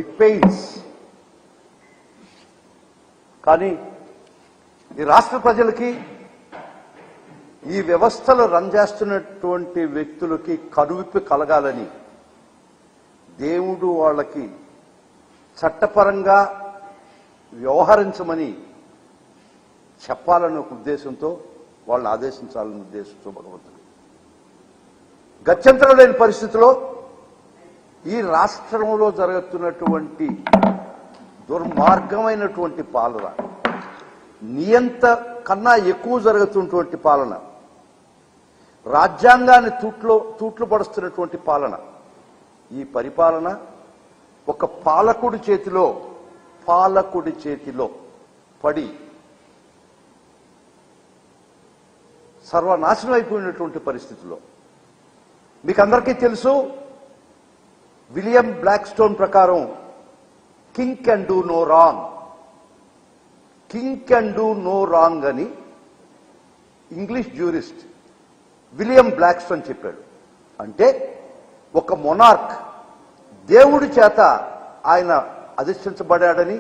It pains. కానీ ఈ రాష్ట్ర ప్రజలకి, ఈ వ్యవస్థలో రన్ చేస్తున్నటువంటి వ్యక్తులకి కనువిప్పి కలగాలని దేవుడు వాళ్ళకి చట్టపరంగా వ్యవహరించమని చెప్పాలనే ఒక ఉద్దేశంతో వాళ్ళని ఆదేశించాలనే ఉద్దేశంతో భగవంతుడు గత్యంతరం లేని పరిస్థితిలో ఈ రాష్ట్రంలో జరుగుతున్నటువంటి దుర్మార్గమైనటువంటి పాలన, నియంత కన్నా ఎక్కువ జరుగుతున్నటువంటి పాలన, రాజ్యాంగాన్ని తూట్లు పడుస్తున్నటువంటి పాలన, ఈ పరిపాలన ఒక పాలకుడి చేతిలో పడి సర్వనాశనం అయిపోయినటువంటి పరిస్థితిలో, మీకు అందరికీ తెలుసు, విలియం బ్లాక్స్టోన్ ప్రకారం king can do no wrong, king can do no wrong అని ఇంగ్లీష్ జ్యూరిస్ట్ విలియం బ్లాక్స్టోన్ చెప్పాడు. అంటే ఒక మొనార్క్ దేవుడి చేత ఆయన అధిష్ఠించబడాడని,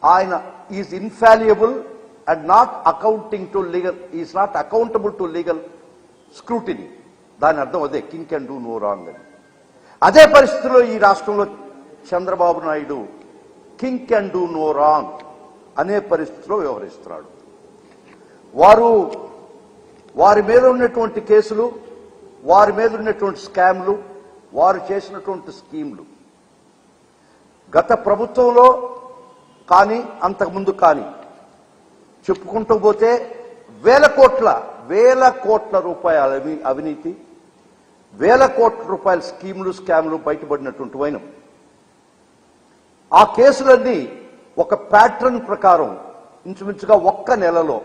ఆయన is infallible and not accounting to legal, is not accountable to legal scrutiny. దాని అర్థం అదే, king can do no wrong అని. అదే పరిస్థితిలో ఈ రాష్ట్రంలో Chandrababu Naidu king can do no wrong అనే పరిస్థితిలో వ్యవహరిస్తున్నాడు. వారి మీద ఉన్నటువంటి కేసులు, వారి మీద ఉన్నటువంటి స్కామ్లు, వారు చేసినటువంటి స్కీమ్లు గత ప్రభుత్వంలో కానీ అంతకుముందు కానీ చెప్పుకుంటూ పోతే వేల కోట్ల రూపాయల అవినీతి, వేల కోట్ల రూపాయల స్కీములు, స్కామ్లు బయటపడినటువంటి వైనం. ఆ కేసులన్నీ ఒక ప్యాటర్న్ ప్రకారం ఇంచుమించుగా ఒక్క నెలలో,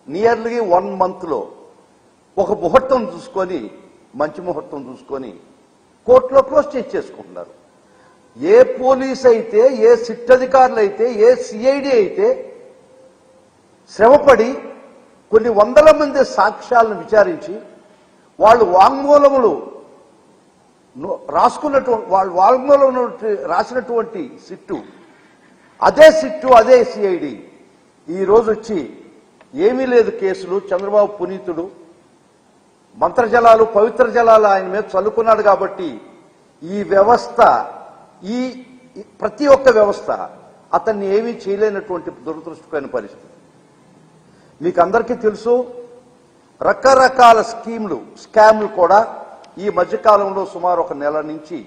నియర్లీ 1 month ఒక ముహూర్తం చూసుకొని, మంచి ముహూర్తం చూసుకొని కోర్టులో క్లోజ్ చేసుకుంటున్నారు. ఏ పోలీస్ అయితే, ఏ సిట్ అధికారులు అయితే, ఏ సిఐడి అయితే శ్రమపడి కొన్ని వందల మంది సాక్ష్యాలను విచారించి వాళ్ళు వాంగ్మూలములు రాసినటువంటి సిట్టు, అదే సిఐడి ఈరోజు వచ్చి ఏమీ లేదు కేసులు, చంద్రబాబు పునీతుడు, మంత్రజలాలు, పవిత్ర జలాలు ఆయన మీద చల్లుకున్నాడు కాబట్టి ఈ వ్యవస్థ, ఈ ప్రతి ఒక్క వ్యవస్థ అతన్ని ఏమీ చేయలేనటువంటి దురదృష్టకరమైన పరిస్థితి. మీకు అందరికీ తెలుసు, రకరకాల స్కామ్లు కూడా ఈ మధ్యకాలంలో సుమారు 1 నెల నుంచి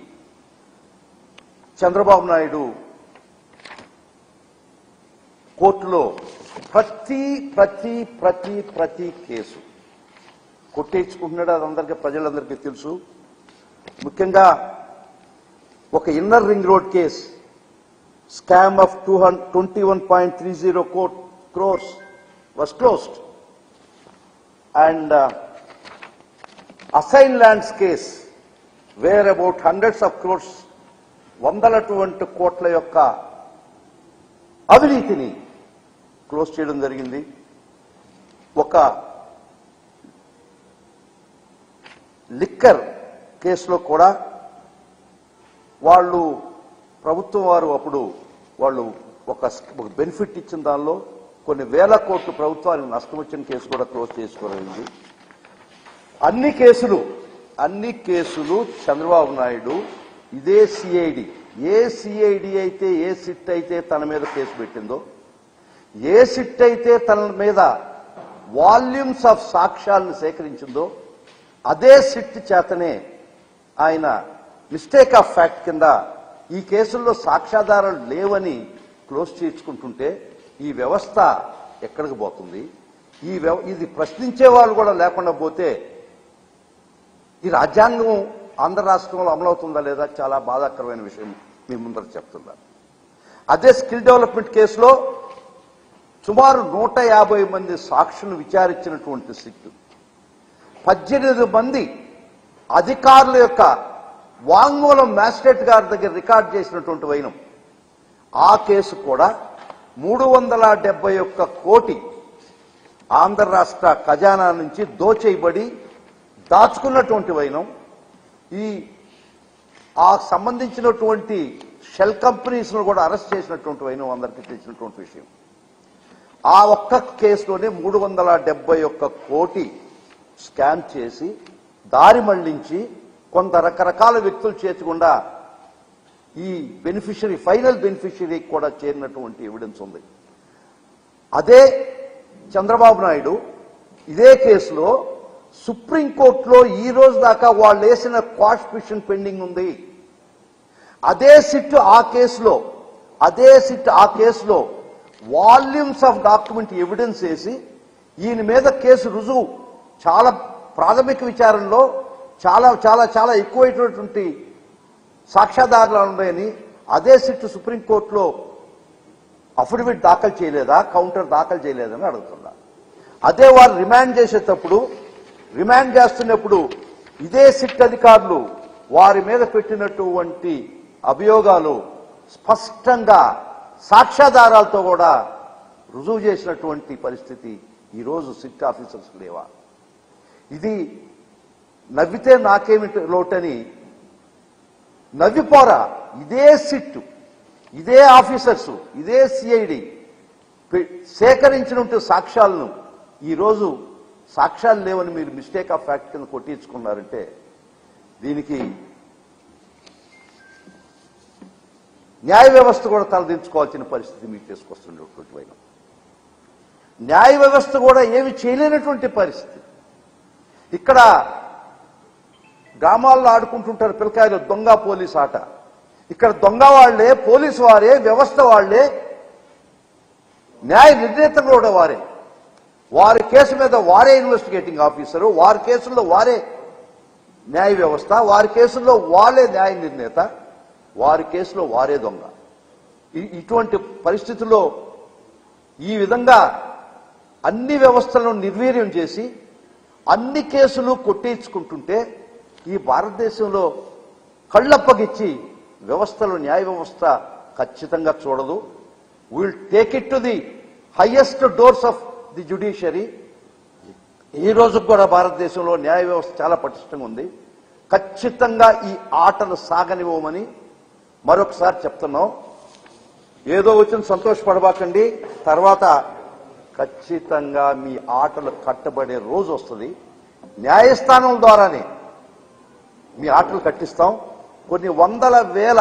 చంద్రబాబు నాయుడు కోర్టులో ప్రతి కేసు కొట్టేయించుకుంటున్నాడు. అది ప్రజలందరికీ తెలుసు. ముఖ్యంగా ఒక inner ring road case, scam of 21.30 crores was closed, and assigned lands case where about hundreds of crores, వందలటువంటి కోట్ల యొక్క అవినీతిని క్లోజ్ చేయడం జరిగింది. ఒక లిక్కర్ కేసులో కూడా ప్రభుత్వం వారు అప్పుడు ఒక బెనిఫిట్ ఇచ్చిన దానిలో కొన్ని వేల కోట్లు ప్రభుత్వానికి నష్టం వచ్చిన కేసు కూడా క్లోజ్ చేసుకోలేదు. అన్ని కేసులు చంద్రబాబు నాయుడు ఇదే సిఐడి, ఏ సిఐడి అయితే, ఏ సిట్ అయితే తన మీద కేసు పెట్టిందో, ఏ సిట్ అయితే తన మీద వాల్యూమ్స్ ఆఫ్ సాక్ష్యాలను సేకరించిందో, అదే సిట్ చేతనే ఆయన మిస్టేక్ ఆఫ్ ఫ్యాక్ట్ కింద ఈ కేసుల్లో సాక్ష్యాధారాలు లేవని క్లోజ్ చేసుకుంటుంటే ఈ వ్యవస్థ ఎక్కడికి పోతుంది? ఇది ప్రశ్నించే వాళ్ళు కూడా లేకుండా పోతే ఈ రాజ్యాంగం ఆంధ్ర రాష్ట్రంలో అమలవుతుందా లేదా చాలా బాధాకరమైన విషయం మీ ముందర చెప్తున్నారు. అదే స్కిల్ డెవలప్మెంట్ కేసులో సుమారు 150 మంది సాక్షులు విచారించినటువంటి సిట్టు 18 మంది అధికారుల యొక్క వాంగ్మూలం మ్యాజిస్ట్రేట్ గారి దగ్గర రికార్డ్ చేసినటువంటి వైనం. ఆ కేసు కూడా 371 కోటి ఆంధ్ర రాష్ట్ర ఖజానా నుంచి దోచేయబడి దాచుకున్నటువంటి వైనం. ఆ సంబంధించినటువంటి షెల్ కంపెనీస్ను కూడా అరెస్ట్ చేసినటువంటి అయినా అందరికీ తెలిసినటువంటి విషయం. ఆ ఒక్క కేసులోనే 371 కోటి స్కామ్ చేసి దారి మళ్లించి కొంత రకరకాల వ్యక్తులు చేర్చకుండా ఈ బెనిఫిషరీ ఫైనల్ బెనిఫిషరీకి కూడా చేరినటువంటి ఎవిడెన్స్ ఉంది. అదే చంద్రబాబు నాయుడు ఇదే కేసులో సుప్రీంకోర్టులో ఈ రోజు దాకా వాళ్ళు వేసిన క్వాష్ పిటిషన్ పెండింగ్ ఉంది. అదే సిట్ ఆ కేసులో వాల్యూమ్స్ ఆఫ్ డాక్యుమెంట్ ఎవిడెన్స్ వేసి ఈయన మీద కేసు రుజువు చాలా ప్రాథమిక విచారణలో చాలా చాలా చాలా ఎక్కువైనటువంటి సాక్ష్యాధారాలు ఉన్నాయని అదే సిట్ సుప్రీంకోర్టులో అఫిడవిట్ దాఖలు చేయలేదా, కౌంటర్ దాఖలు చేయలేదని అడుగుతున్నా. అదే వారు రిమాండ్ చేస్తున్నప్పుడు ఇదే సిట్ అధికారులు వారి మీద పెట్టినటువంటి అభియోగాలు స్పష్టంగా సాక్ష్యాధారాలతో కూడా రుజువు చేసినటువంటి పరిస్థితి ఈరోజు సిట్ ఆఫీసర్స్ లేవా? ఇది నవ్వితే నాకేమి లోటని నవ్విపోరా. ఇదే సిట్, ఇదే ఆఫీసర్స్, ఇదే సిఐడి సేకరించినటువంటి సాక్ష్యాలను ఈరోజు సాక్ష్యాలు లేవని మీరు మిస్టేక్ ఆఫ్ ఫ్యాక్ట్ కింద కొట్టించుకున్నారంటే దీనికి న్యాయ వ్యవస్థ కూడా తలదించుకోవాల్సిన పరిస్థితి మీకు తీసుకొస్తున్నటువంటి వైన న్యాయ వ్యవస్థ కూడా ఏమి చేయలేనటువంటి పరిస్థితి. ఇక్కడ గ్రామాల్లో ఆడుకుంటుంటారు పిల్లకాయలు దొంగ పోలీస్ ఆట. ఇక్కడ దొంగ వాళ్లే, పోలీసు వారే, వ్యవస్థ వాళ్లే, న్యాయ నిర్ణేతలు కూడా వారే. వారి కేసు మీద వారే ఇన్వెస్టిగేటింగ్ ఆఫీసరు, వారి కేసుల్లో వారే న్యాయ వ్యవస్థ, వారి కేసుల్లో వారే న్యాయ నిర్ణేత, వారి కేసులో వారే దొంగ. ఇటువంటి పరిస్థితుల్లో ఈ విధంగా అన్ని వ్యవస్థలను నిర్వీర్యం చేసి అన్ని కేసులు కొట్టేయించుకుంటుంటే ఈ భారతదేశంలో కళ్ళప్పగిచ్చి వ్యవస్థలో న్యాయ వ్యవస్థ ఖచ్చితంగా చూడదు. Will take it to the highest doors of the judiciary. ఈ రోజు కూడా భారతదేశంలో న్యాయ వ్యవస్థ చాలా పటిష్టంగా ఉంది. ఖచ్చితంగా ఈ ఆటలు సాగనివ్వమని మరొకసారి చెప్తున్నాం. ఏదో వచ్చిన సంతోషపడబాకండి. తర్వాత ఖచ్చితంగా మీ ఆటలు కట్టబడే రోజు వస్తుంది. న్యాయస్థానం ద్వారానే మీ ఆటలు కట్టిస్తాం. కొన్ని వందల వేల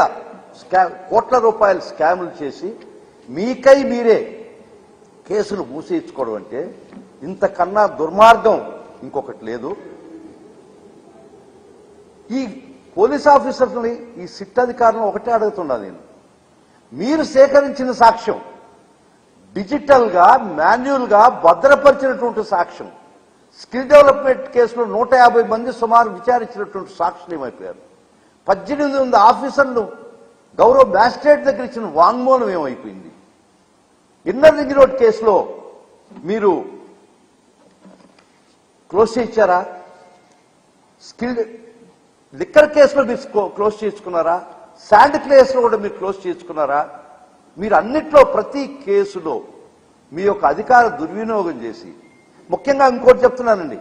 కోట్ల రూపాయల స్కాములు చేసి మీకై మీరే కేసులు మూసేయించుకోవడం అంటే ఇంతకన్నా దుర్మార్గం ఇంకొకటి లేదు. ఈ పోలీస్ ఆఫీసర్ని, ఈ సిట్ అధికారులను ఒకటే అడుగుతున్నా నేను, మీరు సేకరించిన సాక్ష్యం డిజిటల్ గా మాన్యువల్ గా భద్రపరిచినటువంటి సాక్ష్యం, స్కిల్ డెవలప్మెంట్ కేసులో 150 మంది సుమారు విచారించినటువంటి సాక్షులు ఏమైపోయారు? 18 మంది ఆఫీసర్లు గౌరవ మ్యాజిస్ట్రేట్ దగ్గర ఇచ్చిన వాంగ్మూలం ఏమైపోయింది? ఇన్నర్ రింగ్ రోడ్ కేసులో మీరు క్లోజ్ చేయించారా? స్కిల్ లిక్కర్ కేసులో మీరు క్లోజ్ చేసుకున్నారా? శాండ్ కేసులో కూడా మీరు క్లోజ్ చేసుకున్నారా? మీరు అన్నిట్లో ప్రతి కేసులో మీ యొక్క అధికార దుర్వినియోగం చేసి, ముఖ్యంగా ఇంకోటి చెప్తున్నానండి,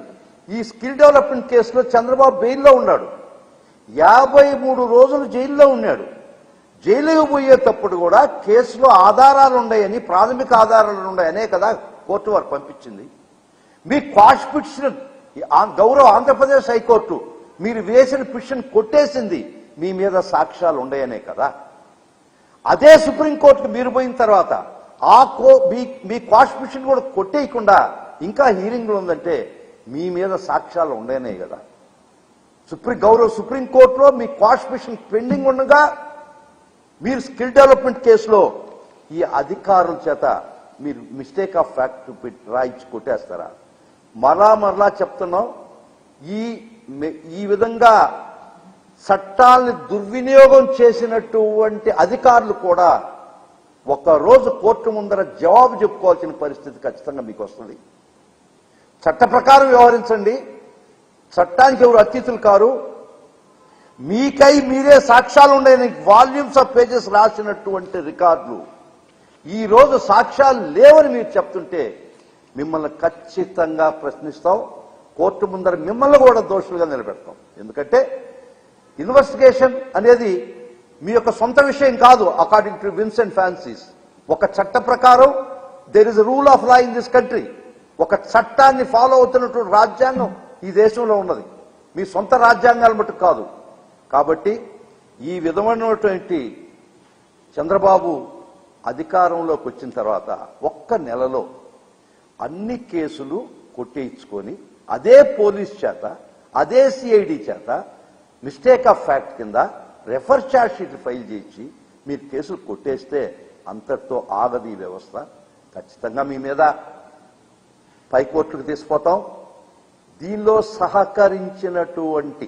ఈ స్కిల్ డెవలప్మెంట్ కేసులో చంద్రబాబు బెయిల్లో ఉన్నాడు. 53 రోజులు జైల్లో ఉన్నాడు. జైలుకు పోయేటప్పుడు కూడా కేసులో ఆధారాలు ఉన్నాయని, ప్రాథమిక ఆధారాలు ఉన్నాయనే కదా కోర్టు వారు పంపించింది. మీ క్వాష్ పిటిషన్ గౌరవ ఆంధ్రప్రదేశ్ హైకోర్టు మీరు వేసిన పిటిషన్ కొట్టేసింది మీ మీద సాక్ష్యాలు ఉన్నాయనే కదా. అదే సుప్రీంకోర్టుకు మీరు పోయిన తర్వాత మీ క్వాష్ పిటిషన్ కూడా కొట్టేయకుండా ఇంకా హీరింగ్లు ఉందంటే మీ మీద సాక్ష్యాలు ఉన్నాయనే కదా. గౌరవ సుప్రీంకోర్టులో మీ క్వాష్ పిటిషన్ పెండింగ్ ఉండగా మీరు స్కిల్ డెవలప్మెంట్ కేసులో ఈ అధికారుల చేత మీరు మిస్టేక్ ఆఫ్ ఫ్యాక్ట్ రాయించి కొట్టేస్తారా? మరలా చెప్తున్నాం, ఈ విధంగా చట్టాలను దుర్వినియోగం చేసినటువంటి అధికారులు కూడా ఒక్కరోజు కోర్టు ముందర జవాబు చెప్పుకోవాల్సిన పరిస్థితి ఖచ్చితంగా మీకు వస్తుంది. చట్ట ప్రకారం వ్యవహరించండి. చట్టానికి ఎవరు అతిథులు కారు. మీకై మీరే సాక్ష్యాలు ఉండని వాల్యూమ్స్ ఆఫ్ పేజెస్ రాసినటువంటి రికార్డులు ఈ రోజు సాక్ష్యాలు లేవని మీరు చెప్తుంటే మిమ్మల్ని ఖచ్చితంగా ప్రశ్నిస్తాం. కోర్టు ముందర మిమ్మల్ని కూడా దోషులుగా నిలబెడతాం. ఎందుకంటే ఇన్వెస్టిగేషన్ అనేది మీ యొక్క సొంత విషయం కాదు. అకార్డింగ్ టు విన్సెంట్ ఫ్రాన్సిస్, ఒక చట్ట ప్రకారం there is rule of law in this country. ఒక చట్టాన్ని ఫాలో అవుతున్నటువంటి రాజ్యాంగం ఈ దేశంలో ఉన్నది, మీ సొంత రాజ్యాంగాలు మటుకు కాదు. కాబట్టి ఈ విధమైనటువంటి చంద్రబాబు అధికారంలోకి వచ్చిన తర్వాత ఒక్క నెలలో అన్ని కేసులు కొట్టేయించుకొని అదే పోలీస్ చేత, అదే సిఐడి చేత మిస్టేక్ ఆఫ్ ఫ్యాక్ట్ కింద రెఫర్ ఛార్జ్ షీట్ ఫైల్ చేసి మీరు కేసులు కొట్టేస్తే అంతటితో ఆగదు ఈ వ్యవస్థ. ఖచ్చితంగా మీ మీద పైకోర్టుకు తీసుకుపోతాం. దీనిలో సహకరించినటువంటి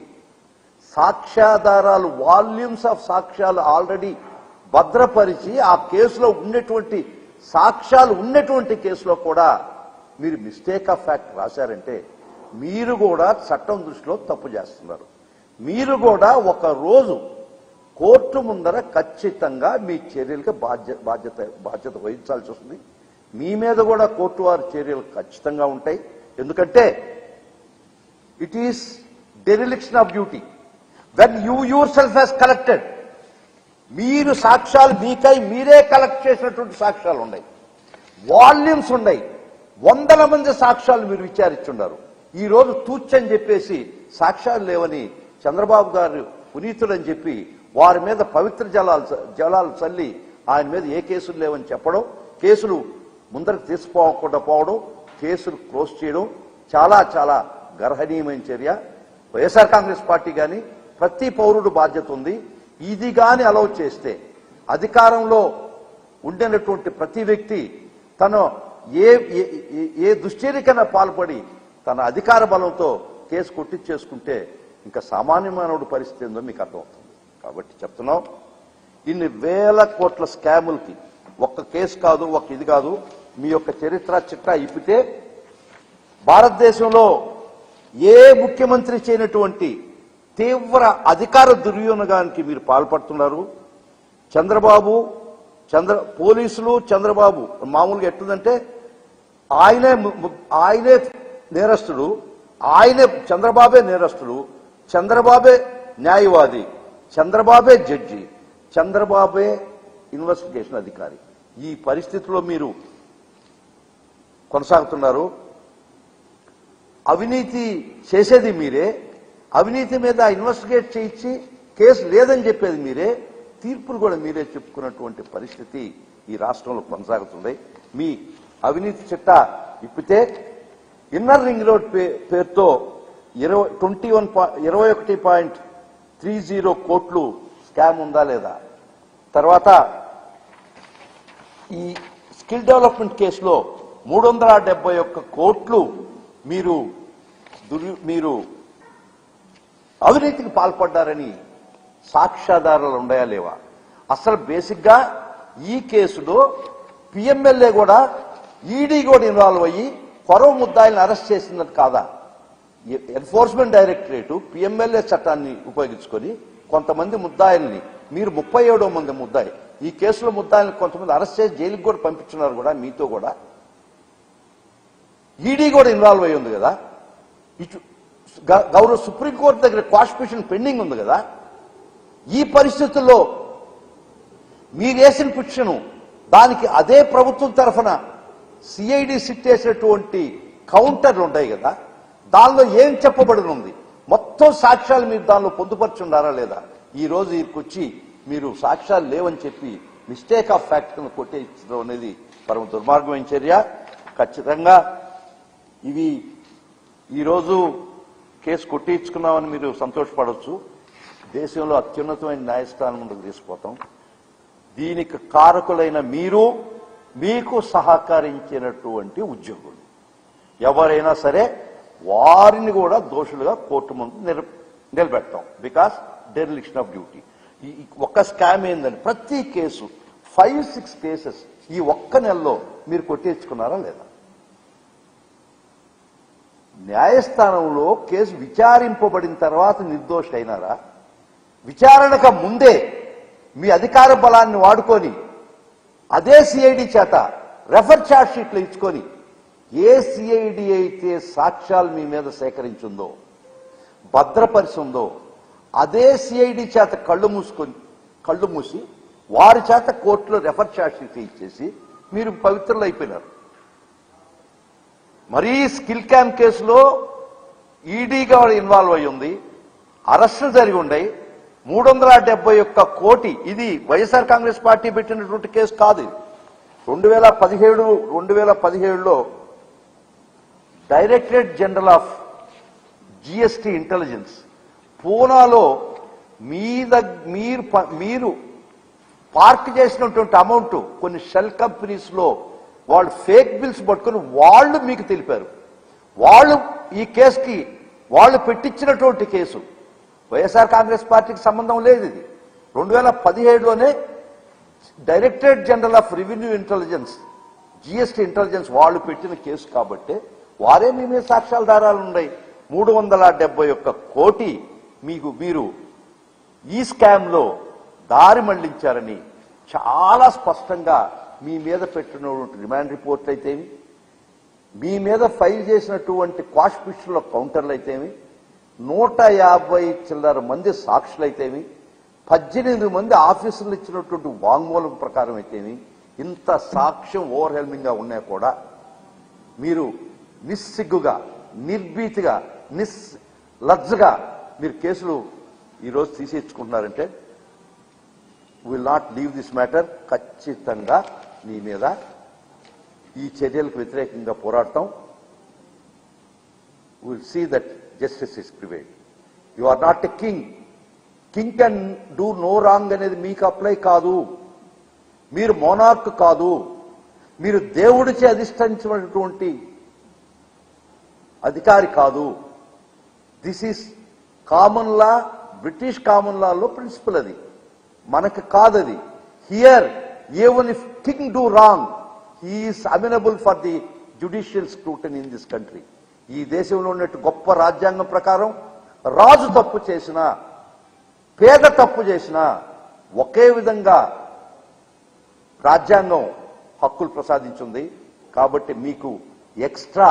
సాక్ష్యాధారాలు, వాల్యూమ్స్ ఆఫ్ సాక్ష్యాలు ఆల్రెడీ భద్రపరిచి ఆ కేసులో ఉన్నటువంటి సాక్ష్యాలు ఉన్నటువంటి కేసులో కూడా మీరు మిస్టేక్ ఆఫ్ ఫ్యాక్ట్ రాశారంటే మీరు కూడా చట్టం దృష్టిలో తప్పు చేస్తున్నారు. మీరు కూడా ఒక రోజు కోర్టు ముందర ఖచ్చితంగా మీ చర్యలకి బాధ్యత వహించాల్సి వస్తుంది. మీ మీద కూడా కోర్టు వారి చర్యలు ఖచ్చితంగా ఉంటాయి. ఎందుకంటే it is dereliction of duty when you your self has collected. మీరు సాక్ష్యాలు మీకై మీరే కలెక్ట్ చేసినటువంటి సాక్ష్యాలు ఉన్నాయి, వాల్యూమ్స్ ఉన్నాయి, వందల మంది సాక్ష్యాలు మీరు విచారించున్నారు. ఈ రోజు తూచని చెప్పేసి సాక్ష్యాలు లేవని చంద్రబాబు గారు పునీతులని చెప్పి వారి మీద పవిత్ర జలాలు చల్లి ఆయన మీద ఏ కేసులు లేవని చెప్పడం, కేసులు ముందరకు తీసుకోకుండా పోవడం, కేసులు క్లోజ్ చేయడం చాలా చాలా గర్హనీయమైన చర్య. వైఎస్ఆర్ కాంగ్రెస్ పార్టీ కానీ ప్రతి పౌరుడు బాధ్యత ఉంది. ఇది కానీ అలౌ చేస్తే అధికారంలో ఉండినటువంటి ప్రతి వ్యక్తి తను ఏ దుశ్చర్యకైనా పాల్పడి తన అధికార బలంతో కేసు కొట్టించేసుకుంటే ఇంకా సామాన్యమానవుడి పరిస్థితి ఏందో మీకు అర్థమవుతుంది. కాబట్టి చెప్తున్నాం, ఇన్ని వేల కోట్ల స్కాములకి ఒక్క కేసు కాదు, ఒక్క ఇది కాదు, మీ యొక్క చరిత్ర చిట్టా ఇప్పితే భారతదేశంలో ఏ ముఖ్యమంత్రి చేయనటువంటి తీవ్ర అధికార దుర్వినియోగానికి మీరు పాల్పడుతున్నారు. పోలీసులు చంద్రబాబు మామూలుగా ఎట్లుందంటే ఆయనే నేరస్తుడు, చంద్రబాబే నేరస్తుడు, చంద్రబాబే న్యాయవాది, చంద్రబాబే జడ్జి, చంద్రబాబే ఇన్వెస్టిగేషన్ అధికారి. ఈ పరిస్థితిలో మీరు కొనసాగుతున్నారు. అవినీతి చేసేది మీరే, అవినీతి మీద ఇన్వెస్టిగేట్ చేయించి కేసు లేదని చెప్పేది మీరే, తీర్పులు కూడా మీరే చెప్పుకున్నటువంటి పరిస్థితి ఈ రాష్ట్రంలో కొనసాగుతుంది. మీ అవినీతి చిట్టా ఇప్పితే ఇన్నర్ రింగ్ రోడ్ పేరుతో 21.30 కోట్లు స్కామ్ ఉందా లేదా, తర్వాత ఈ స్కిల్ డెవలప్మెంట్ కేసులో 371 కోట్లు మీరు అవినీతికి పాల్పడ్డారని సాక్ష్యాధారాలు ఉన్నాయా లేవా? అసలు బేసిక్ గా ఈ కేసులో పిఎంఎల్ఏ కూడా ఈడీ కూడా ఇన్వాల్వ్ అయ్యి కొరవ ముద్దాయిల్ని అరెస్ట్ చేసినది కాదా? ఎన్ఫోర్స్మెంట్ డైరెక్టరేట్ పిఎంఎల్ఏ చట్టాన్ని ఉపయోగించుకొని కొంతమంది ముద్దాయిల్ని, మీరు 37 మంది ముద్దాయి ఈ కేసులో ముద్దాయిల్ని కొంతమంది అరెస్ట్ చేసి జైలుకి కూడా పంపించున్నారు కూడా, మీతో కూడా ఈడీ కూడా ఇన్వాల్వ్ అయ్యి ఉంది కదా. ఇటు గౌరవ సుప్రీంకోర్టు దగ్గర క్వాష్ పిటిషన్ పెండింగ్ ఉంది కదా. ఈ పరిస్థితుల్లో మీరు వేసిన పిటిషను దానికి అదే ప్రభుత్వం తరఫున సిఐడి సిట్ వేసినటువంటి కౌంటర్లు ఉంటాయి కదా, దానిలో ఏం చెప్పబడి ఉంది, మొత్తం సాక్ష్యాలు మీరు దానిలో పొందుపరుచున్నారా లేదా? ఈ రోజు ఇక్కడికొచ్చి మీరు సాక్ష్యాలు లేవని చెప్పి మిస్టేక్ ఆఫ్ ఫ్యాక్ట్ కింద కొట్టేయడం అనేది పరమ దుర్మార్గమైన చర్య. ఖచ్చితంగా ఇవి ఈరోజు కేసు కొట్టించుకున్నామని మీరు సంతోషపడవచ్చు. దేశంలో అత్యున్నతమైన న్యాయస్థానం ముందుకు తీసుకుపోతాం. దీనికి కారకులైన మీరు, మీకు సహకరించినటువంటి ఉద్యోగులు ఎవరైనా సరే వారిని కూడా దోషులుగా కోర్టు ముందు నిలబెడతాం. Because dereliction of duty. ఈ ఒక్క స్కామ్ ఏందని ప్రతి కేసు 5-6 కేసెస్ ఈ ఒక్క నెలలో మీరు కొట్టించుకున్నారా లేదా? న్యాయస్థానంలో కేసు విచారింపబడిన తర్వాత నిర్దోషి అయినారా? విచారణకు ముందే మీ అధికార బలాన్ని వాడుకొని అదే సిఐడి చేత రెఫర్ ఛార్జ్ షీట్లు ఇచ్చుకొని ఏ సిఐడి అయితే సాక్ష్యాలు మీ మీద సేకరించిందో, భద్రపరిచిందో, అదే సిఐడి చేత కళ్ళు కళ్ళు మూసి వారి చేత కోర్టులో రెఫర్ ఛార్జ్షీట్ ఇచ్చేసి మీరు పవిత్రులు అయిపోయినారు. మరీ స్కిల్ క్యాంప్ కేసులో ఈడీగా ఇన్వాల్వ్ అయి ఉంది, అరెస్టులు జరిగి ఉన్నాయి. 371 కోటి, ఇది వైఎస్ఆర్ కాంగ్రెస్ పార్టీ పెట్టినటువంటి కేసు కాదు. 2017లో directorate general of GST intelligence పూనాలో మీరు పార్క్ చేసినటువంటి అమౌంట్ కొన్ని షెల్ కంపెనీస్ లో వాళ్ళు ఫేక్ బిల్స్ పట్టుకుని వాళ్ళు మీకు తెలిపారు. వాళ్ళు ఈ కేసుకి వాళ్ళు పెట్టించినటువంటి కేసు వైఎస్ఆర్ కాంగ్రెస్ పార్టీకి సంబంధం లేదు. ఇది 2017లోనే directorate general of revenue intelligence GST intelligence వాళ్ళు పెట్టిన కేసు కాబట్టి వారే మీ మీద సాక్ష్యాధారాలు ఉన్నాయి. 371 కోటి మీరు ఈ స్కామ్ లో దారి మళ్లించారని చాలా స్పష్టంగా మీ మీద పెట్టినటువంటి రిమాండ్ రిపోర్ట్లు అయితేవి, మీ మీద ఫైల్ చేసినటువంటి క్వాష్ పిస్టుల కౌంటర్లు అయితేవి, 150 చిల్లర మంది సాక్షులైతేవి, 18 మంది ఆఫీసర్లు ఇచ్చినటువంటి వాంగ్మూలం ప్రకారం అయితేవి, ఇంత సాక్ష్యం ఓవర్హెల్మింగ్ గా ఉన్నా కూడా మీరు నిస్సిగ్గుగా, నిర్భీతిగా, లజ్జగా మీరు కేసులు ఈరోజు తీసేసుకుంటున్నారంటే will not leave this matter. ఖచ్చితంగా మీ మీద ఈ చర్యలకు వ్యతిరేకంగా పోరాడతాం. Will see that justice is prevailed. You are not a king. King can do no wrong అనేది మీకు అప్లై కాదు. మీరు మోనార్క్ కాదు. మీరు దేవుడిచే అధిష్ఠించినటువంటి అధికారి కాదు. This is common law, British common లాలో ప్రిన్సిపల్. అది మనకు కాదది. Here even if king do wrong, he is amenable for the judicial scrutiny in this country. ఈ దేశంలో ఉన్నట్టు గొప్ప రాజ్యాంగం ప్రకారం రాజు తప్పు చేసినా, పేద తప్పు చేసినా ఒకే విధంగా రాజ్యాంగం హక్కులు ప్రసాదించింది. కాబట్టి మీకు extra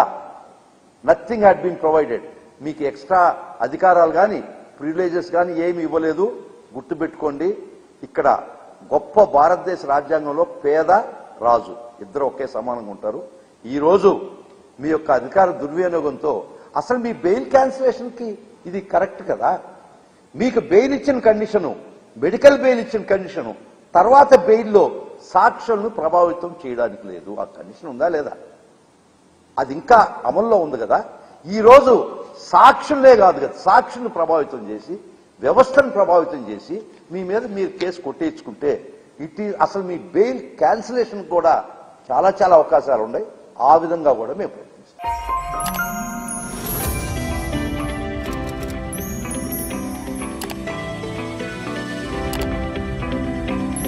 nothing had been provided. మీకు ఎక్స్ట్రా అధికారాలు కానీ ప్రివిలేజెస్ కానీ ఏమి ఇవ్వలేదు. గుర్తుపెట్టుకోండి, ఇక్కడ గొప్ప భారతదేశ రాజ్యాంగంలో పేద, రాజు ఇద్దరు ఒకే సమానంగా ఉంటారు. ఈ రోజు మీ యొక్క అధికార దుర్వినియోగంతో అసలు మీ బెయిల్ క్యాన్సిలేషన్ కి ఇది కరెక్ట్ కదా? మీకు బెయిల్ ఇచ్చిన కండిషను, మెడికల్ బెయిల్ ఇచ్చిన కండిషను, తర్వాత బెయిల్లో సాక్షులను ప్రభావితం చేయడానికి లేదు. ఆ కండిషన్ ఉందా లేదా? అది ఇంకా అమల్లో ఉంది కదా. ఈ రోజు సాక్షులే కాదు కదా, సాక్షులను ప్రభావితం చేసి, వ్యవస్థను ప్రభావితం చేసి మీ మీద మీరు కేసు కొట్టేయించుకుంటే అసలు మీ బెయిల్ క్యాన్సిలేషన్ కూడా చాలా అవకాశాలు ఉన్నాయి. ఆ విధంగా కూడా మేము ప్రయత్నిస్తాం.